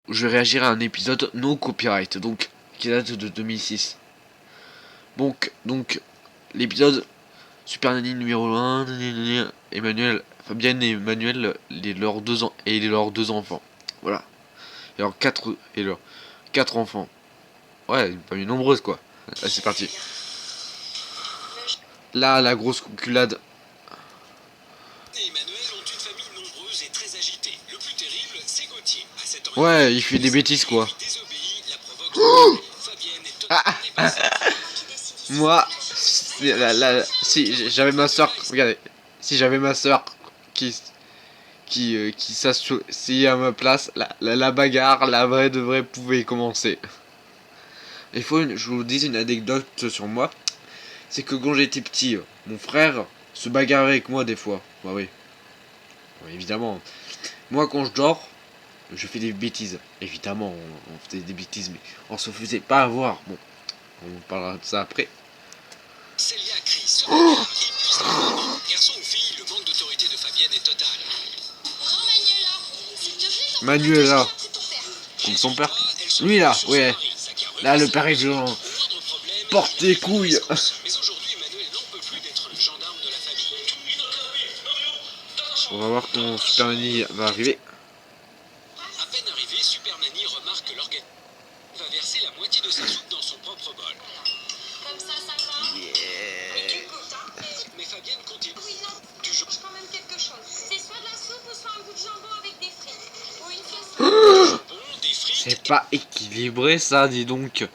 je vais réagir à un épisode no copyright, donc qui date de 2006. Donc l'épisode Super Nanny numéro 1, Emmanuel, Fabienne et Emmanuel, leurs deux enfants. Voilà. Et leurs quatre enfants. Ouais, une famille nombreuse quoi. Allez, c'est parti. Là, la grosse couculade. Et Emmanuel ont une famille nombreuse et très agitée. Le plus terrible, c'est Gauthier. À cette Ouais, il fait des bêtises quoi. désobéit, la provoque. Fabienne est totalement dépassée. Moi, si j'avais ma soeur, regardez, si j'avais ma soeur qui s'associe à ma place, la bagarre, la vraie de vraie pouvait commencer. Je vous dis une anecdote sur moi, c'est que quand j'étais petit, mon frère se bagarrait avec moi des fois. Bah oui, bon, évidemment. Moi quand je dors, je fais des bêtises. Évidemment, on faisait des bêtises, mais on se faisait pas avoir. Bon, on parlera de ça après. Célia crie ce regard épuisant. Garçon ou fille, le manque d'autorité de Fabienne est total. Manuela, comme son père. Lui là, ouais. Là, le père est violent. Porte tes couilles. Mais aujourd'hui, Emmanuel n'en peut plus d'être le gendarme de la famille. On va voir quand Super Nanny va arriver. À peine arrivé, Super Nanny remarque que l'organisme va verser la moitié de sa soupe dans son propre bol. Comme ça va. Et tu goûtes, hein. Mais Fabienne continue. Oui, non, Du jour. quand même quelque chose. C'est soit de la soupe ou soit un bout de jambon avec des frites. Ou une sauce. Bon, des frites. C'est pas équilibré ça, dis donc.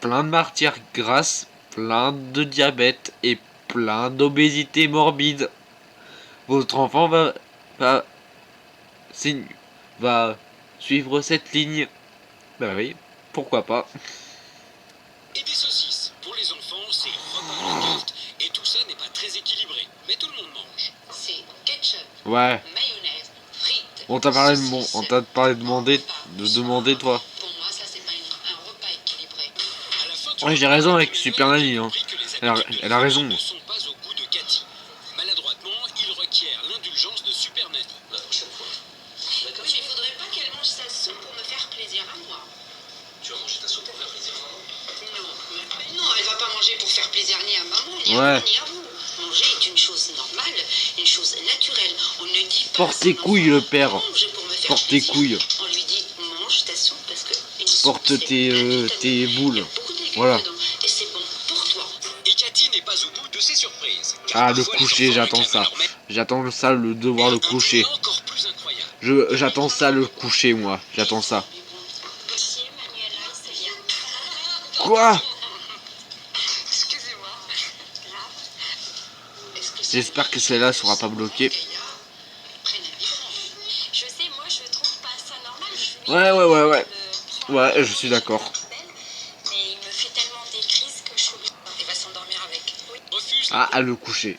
Plein de matières grasses, plein de diabète et plein d'obésité morbide. Votre enfant va, va suivre cette ligne. Bah oui, pourquoi pas. Et des saucisses. Pour les enfants, c'est repas à la carte. Et tout ça n'est pas très équilibré. Mais tout le monde mange. C'est ketchup, Ouais. mayonnaise, frites. On t'a parlé de demander toi. Pour moi, ça c'est pas un repas équilibré. À la fin du Ouais, j'ai repas, raison avec Emmanuel Super Nanny, hein. compris que les Elle a habitudes de raison. Fabienne ne sont pas au goût de Cathy. Maladroitement, il requiert l'indulgence de Super Nanny. La prochaine fois. D'accord. Oui, mais faudrait pas qu'elle mange sa soupe pour me faire plaisir à moi. Tu vas manger ta soupe pour faire plaisir à maman. Non, elle va pas manger pour faire plaisir ni à maman, ni à Ouais. moi, ni à vous. Manger est une chose normale, une chose naturelle. On ne dit pas. Porte tes couilles, le père. Mange pour me faire Porte tes plaisir. couilles. On lui dit mange ta soupe parce que une soupe, Porte c'est tes, plein de vitamines. tes boules. Il y a beaucoup de légumes Voilà. dedans, et c'est bon pour toi. Et Cathy n'est pas au bout de ses surprises. Car Ah, le parfois, les coucher, enfants j'attends réclament ça. leur mère. J'attends ça, le devoir le Un coucher. point encore plus incroyable. J'attends ça, le coucher, moi. J'attends ça. Gauthier, Manuela, c'est bien. Quoi? Excusez-moi. Grave. Est-ce que c'est J'espère que celle-là sera pas bloquée. prenne un biberon? Je sais, moi je trouve pas ça normal. Je Ouais. me prend Ouais, je suis d'accord. mais il me fait tellement des crises que je suis obligée. Il va s'endormir avec. Oui. Refuse. Ah, le coucher.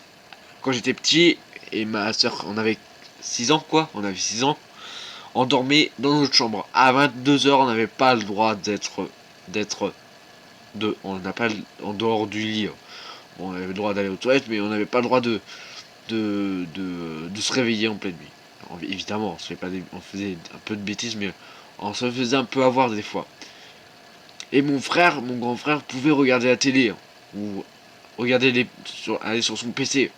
Quand j'étais petit, et ma soeur, on avait 6 ans, quoi. On avait 6 ans. On dormait dans notre chambre. À 22h, on n'avait pas le droit on n'a pas en dehors du lit. On avait le droit d'aller aux toilettes, mais on n'avait pas le droit de se réveiller en pleine nuit. Alors, évidemment, on faisait un peu de bêtises, mais on se faisait un peu avoir des fois. Et mon grand frère, pouvait regarder la télé, hein, ou aller sur son PC.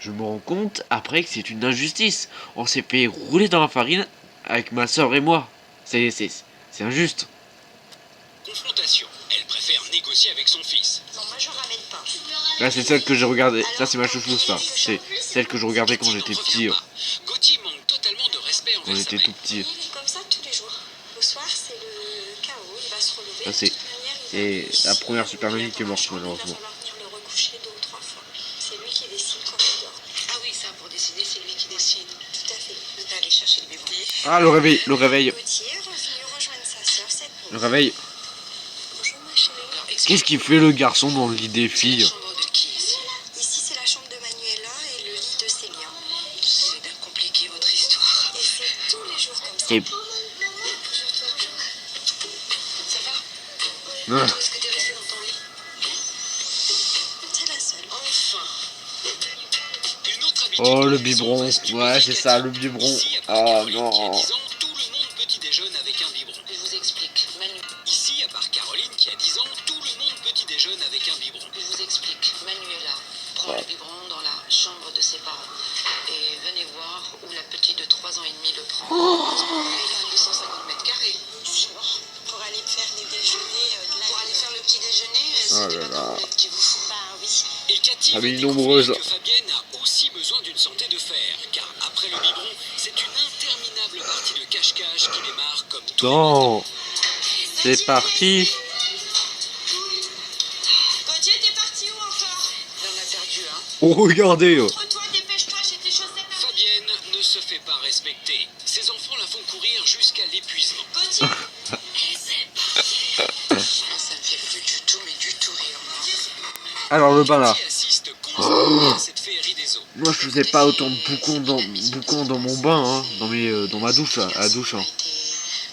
Je me rends compte après que c'est une injustice. On s'est fait rouler dans la farine avec ma soeur et moi. C'est injuste. Confrontation. Elle préfère négocier avec son fils. Non, moi je ramène pas. Là, c'est celle que j'ai regardée. Ça, c'est ma chouchou, ça. C'est celle que je regardais quand j'étais petit. Gauthier manque totalement de respect Quand envers sa j'étais mère. tout petit. Il est comme ça tous les jours. Le soir, c'est le chaos. Il va se relever. Ça, De toute manière, il va c'est la première Super il Nanny va qui est dans la morte, chambre, malheureusement. Il va falloir venir le recoucher 2 ou 3 fois. C'est lui qui décide quand il dort. Ah oui, ça, pour décider, c'est lui qui décide. Tout à fait. Je vais aller chercher le bébé. Ah, le réveil. Gauthier est revenu rejoindre sa soeur cette nuit. Le réveil. Bonjour ma chérie. Qu'est-ce qu'il fait le garçon dans le lit des filles? Chambre de qui ici? Ici, c'est la chambre de Manuela et le lit de Célia. C'est bien compliqué votre histoire. Et c'est tous les jours comme ça. Et... Ça va? Ah. Est-ce que t'es resté dans ton lit? C'est la seule. Enfin. Une autre habitude Oh, le biberon. Ouais, c'est ça, le biberon. Ici, à part Oh Caroline qui a non. 10 ans, tout le monde petit déjeune avec un biberon. Je vous explique. Manu, Ici, à part Caroline qui a 10 ans, tout le monde petit déjeune avec un biberon. je vous explique. Manuela prend le biberon dans la chambre de ses parents. Et venez voir où la petite de 3 ans et demi le prend. Il a 250 mètres carrés. Genre, pour aller faire les déjeuners pour aller faire le petit déjeuner, Oh c'est des là pâtes là. à roulettes qu'il vous faut. Bah oui. Et Cathy va Famille découvrir nombreuse. que Fabienne a aussi besoin d'une santé de fer. Car après le biberon, c'est une interminable partie de cache-cache qui démarre comme tout. Non. C'est parti. Gauthier, t'es parti où encore? Il en a perdu un. Oh, regardez. Montre-toi, dépêche-toi, j'ai tes chaussettes à Fabienne ne se fait pas respecter. Ses enfants la font courir jusqu'à l'épuisement. Gauthier. Et c'est parti. Ça me fait plus du tout, mais du tout rire, moi. Alors, le bain là. Cathy assiste constamment à cette féerie des eaux. Moi, je faisais pas autant de boucons dans mon bain, hein. Dans ma douche, à la douche. Hein.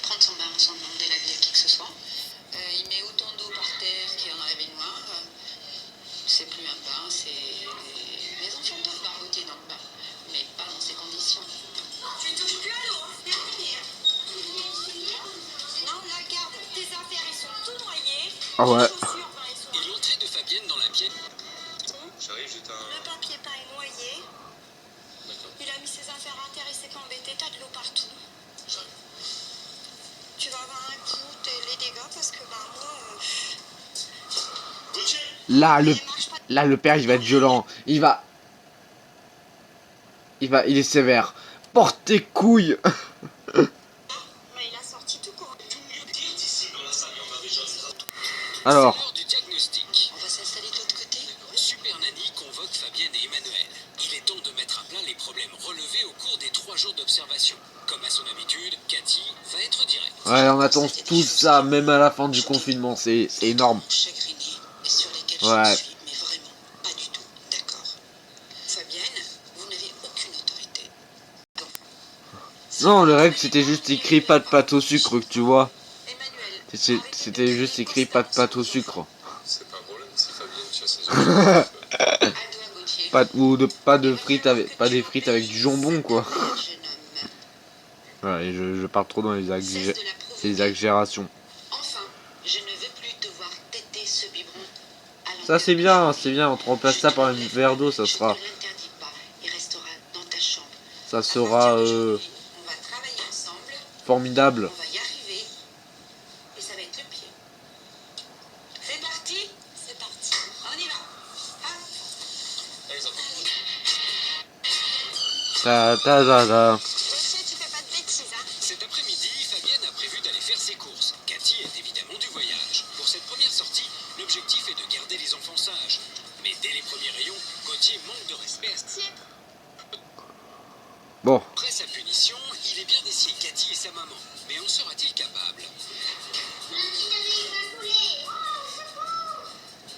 Prendre son bain sans demander l'avis à qui que ce soit. Il met autant d'eau par terre qu'il y en a rêvé noir. C'est plus un bain, c'est... Les enfants doivent barboter dans le bain, mais pas dans ces conditions. Tu touches plus à l'eau, c'est fini. Non, là, garde, tes affaires, ils sont tout noyés. Ah ouais. Tes chaussures, ben, elles sont... Et l'entrée de Fabienne dans la pièce. J'arrive, j'étais un... Le papier peint est noyé. D'accord. Il a mis ses affaires à terre, il s'est embêté, t'as de l'eau partout. Tu vas avoir un coup, les dégâts, parce que bah moi... Là, le père, il va être violent. Il est sévère. Porte tes couilles. Mais il a sorti tout court. Alors. C'est l'heure du diagnostic. On va s'installer de l'autre côté. Super Nanny convoque Fabienne et Emmanuel. Il est temps de mettre à plat les problèmes relevés au cours des 3 jours d'observation. Comme à son habitude, Cathy va être directe. Ouais, on attend tout ça, même à la fin du confinement. C'est énorme. Chagriné, et sur lesquels Ouais. je suis, mais vraiment pas du tout d'accord. Fabienne, vous n'avez aucune autorité. Non, le règle, c'était juste écrit pas de pâte au sucre, tu vois. Emmanuel, C'était juste écrit pas de pâte au sucre. C'est pas un problème si Fabienne tient ses objectifs. à toi, Gauthier. Pas de frites avec, pas des frites avec du jambon, quoi. Jeune homme, Ouais, et je pars trop dans cesse de la provoquer. les exagérations. Enfin, je ne veux plus te voir têter ce biberon. à Ça, c'est l'envers. bien. On te remplace ça par un verre d'eau, ça Je sera. te l'interdis pas. Il restera dans ta chambre. Ça À sera partir d'aujourd'hui, on va travailler ensemble. formidable. On va y arriver. Et ça va être le pied. C'est parti? C'est parti. On y va. Hop. Allez, les enfants. Ta. Gauthier, tu fais pas de bêtises, hein? Cet après-midi, Fabienne a prévu d'aller faire ses courses. Cathy est évidemment du voyage. Pour cette première sortie, l'objectif est de garder les enfants sages. Mais dès les premiers rayons, Gauthier manque de respect. Bon. Après sa punition, il est bien d'essayer Cathy et sa maman. Mais en sera-t-il capable?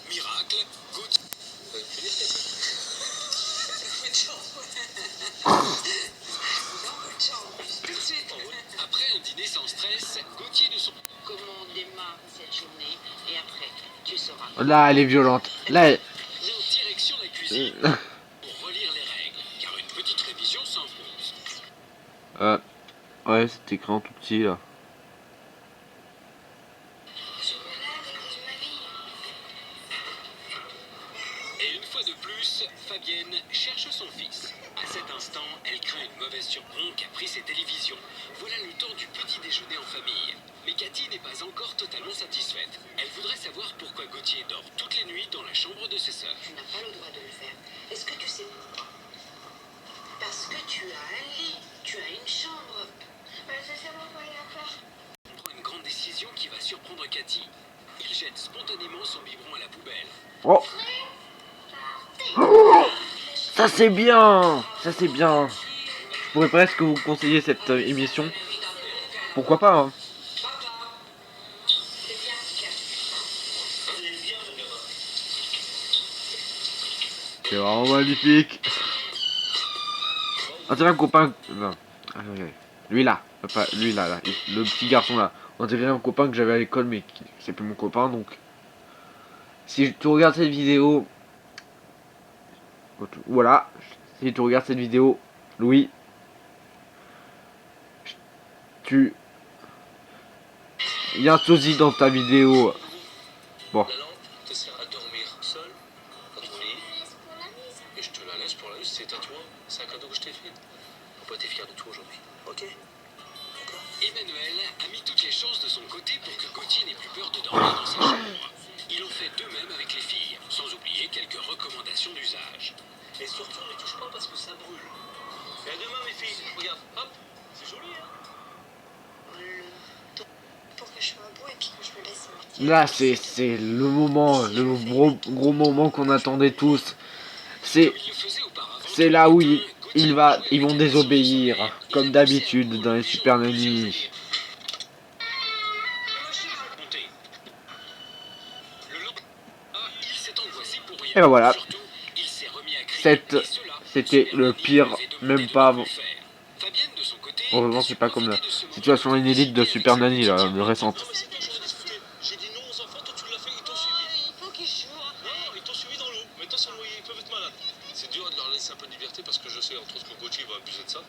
Miracle, Gauthier... Après un dîner sans stress, Gauthier de son... Comment on démarre cette journée et après, tu sauras. Là, elle est violente. Là, Direction la cuisine pour relire les règles, car une petite révision s'impose. ouais, c'est écrit en tout petit, là. Et une fois de plus, Fabienne cherche son fils. À cet instant, elle craint une mauvaise surprise qu'a pris ses télévisions. Voilà le temps du petit déjeuner en famille. Mais Cathy n'est pas encore totalement satisfaite. Elle voudrait savoir pourquoi Gauthier dort toutes les nuits dans la chambre de ses sœurs. Tu n'as pas le droit de le faire. Est-ce que tu sais pourquoi? Parce que tu as un lit, tu as une chambre. Je sais pas quoi y a faire. Il prend une grande décision qui va surprendre Cathy. Il jette spontanément son biberon à la poubelle. Oh. Ça c'est bien. Je pourrais presque vous conseiller cette émission. Pourquoi pas, hein. C'est vraiment magnifique. On dirait un copain. Non. Lui là. Pas lui là, le petit garçon là. On dirait un copain que j'avais à l'école mais c'est plus mon copain donc. Si tu regardes cette vidéo. Voilà. si tu regardes cette vidéo, Louis, il y a un sosie dans ta vidéo. Bon. La lampe te sert à dormir seul dans ton lit. Et je te la laisse pour la liste, c'est à toi. C'est un cadeau que je t'ai fait. Papa, t'es fier de toi aujourd'hui. Ok? D'accord? Emmanuel a mis toutes les chances de son côté pour que Gauthier n'ait plus peur de dormir dans sa chambre. Il en fait de même avec les filles, sans oublier quelques recommandations d'usage. Et surtout, ne touche pas parce que ça brûle. Et à demain, mes filles. Regarde, hop. C'est joli, hein? Pour que je sois beau et puis que je me laisse. Là, c'est le moment, le gros moment qu'on attendait tous. C'est là où ils vont désobéir, comme d'habitude dans les Super Nanny. Et ben voilà. C'était le pire, même pas. Heureusement, c'est pas comme la situation inédite de Super Nanny, là, le récente. J'ai dit non aux enfants, toi tu l'as fait, ils t'ont suivi. Il faut qu'ils jouent. Non, ils t'ont suivi dans l'eau. Mais attention, ils peuvent être malades. C'est dur de leur laisser un peu de liberté parce que je sais entre autres que Gauthier va abuser de ça.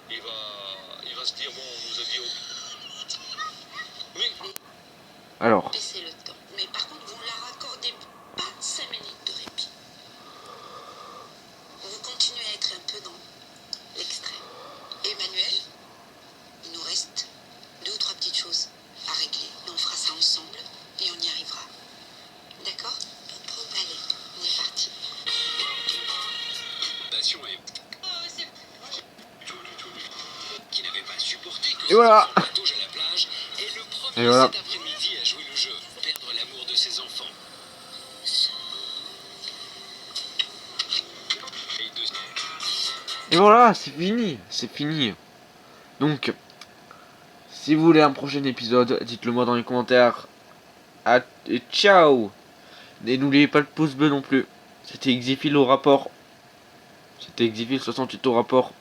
Il va se dire, bon, on nous a dit. Mais. Alors. Laissez le temps. Mais par contre, vous ne leur accordez pas 5 minutes de répit. Vous continuez à être un peu dans l'extrême. Emmanuel, il nous reste 2 ou 3 petites choses à régler. Mais on fera ça ensemble et on y arrivera. D'accord? Allez, on est parti. Qui n'avait pas supporté que Et voilà. son patauge à la plage est le premier Et voilà. cet après-midi à jouer le jeu, perdre l'amour de ses enfants. Et voilà, c'est fini. Donc, si vous voulez un prochain épisode, dites-le moi dans les commentaires. Et ciao. Et n'oubliez pas le pouce bleu non plus. C'était Xifil au rapport. C'était Xifil 68 au rapport.